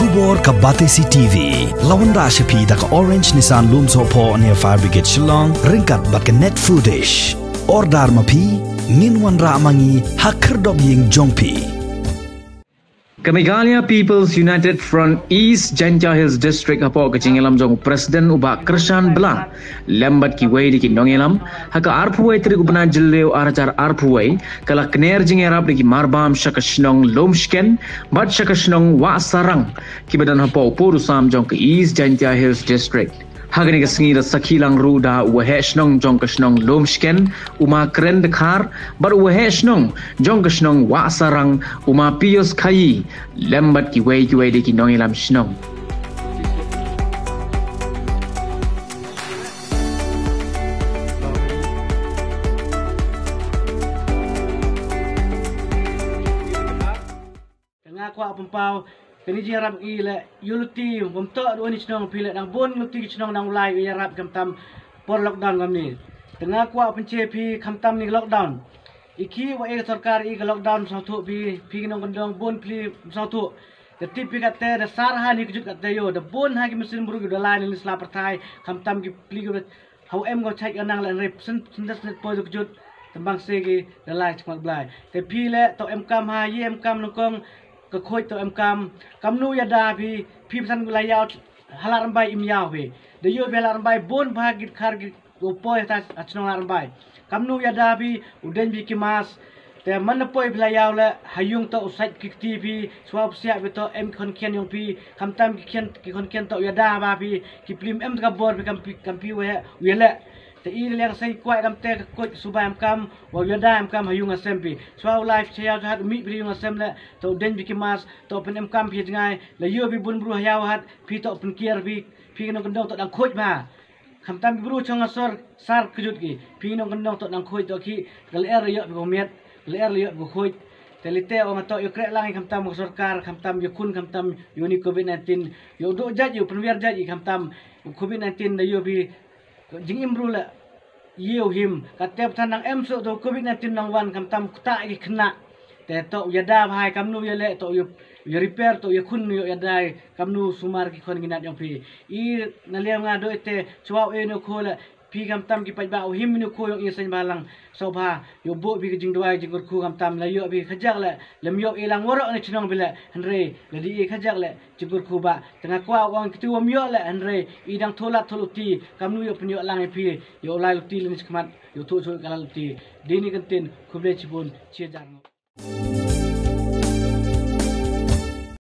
Tubor ka Batesi TV. Lawan Rashapi da ka Orange Nissan Lumskhen po near Fire Brigade Shnong. Ringkat bat ka net footage. Ordar mapi Ninwan Ramangi Hakerdob Ying Jongpi. Kamigalia People's United Front East Janja Hills District hapo ke Jingïarap jong Presiden ubah Kershan Belang lembat ki wei di ki Nongelam haka arpuwei tri gubernur jileu arajar arpuwei kala kner Jingïarap di ki Marbam shaka Shnong Lumskhen bat shaka Shnong Wahsarang ki badan hapo purusam jong ke East Janja Hills District. Hagani kesengi da sakilang ruda wahe Shnong jong ke Shnong Lumskhen uma keren dekhar bar wahe Shnong jong ke Shnong Wahsarang uma pios kayi lembat ki wei di ki Nongelam Shnong. Tengah kuat pempau kini Jingïarap ile yuluti memtok dua ni Shnong pile nang bon luti Shnong nang ulai Jingïarap kamtam por lockdown kami. Tengah kuat pencepi kamtam ni lockdown. Iki wa sarkar i lockdown satu pi nong kendong bon pli satu. Ketip pi kate da sarha ni kejut kate yo da bon ha ki mesin buru da lain ni sla pertai kamtam ki pli go how em go check anang lan rep sen sendas net po kejut tembang segi da lain cmak blai. Te pi le to em kam ha ye em kam nongkong ke khoi to em kam nu ya da pi pesan gulai yau halaran bai im yau pi de yo be halaran bai bon bhagit khar gi opoi ta Shnong halaran bai nu ya da pi uden bi ki mas te man poi bla yau la hayung to usait ki tv swab sia be to em khon khen yong pi tam ki khon khen to ya da ba pi ki plim em ka bor bi kam pi we le te i le sai kwai dam te ko subai am kam wa yada am kam hayung asem pi swau life chaya hat mi pri yung asem le to den bi ki mas to pen am kam pi ngai le yo bi bun bru hayau hat pi to pen kier pi no kendong to dang khoj ba tam bi bru chong asor sar kejut ki pi no kendong to dang khoj to ki gal er yo bi gomet gal er yo bi khoj te lite o to yo krek lang tam sarkar tam yo kun tam yo ni covid 19 yo do jaj yo premier jaj tam covid 19 da yo bi jing imru la yeu him katep tanang em so to covid 19 nang wan tam ta ki khna te to yada bhai nu yele to yo repair to yo kun yo yada nu sumar ki khon ginat yong pi I naliam nga do te chwau e no khola pi tam ki pajba o him no kho yo isen balang so bha yo bo bi jing dwai jing khu tam la yo bi khajak la lem yo ilang worok ni Shnong bila henre la di khajak la jing khu ba tengah kwa wang kitu om yo la henre idang tholat tholuti nu yo penyo lang pi yo lai luti lin skmat yo thu kala luti dini kentin khuble chibun chia jang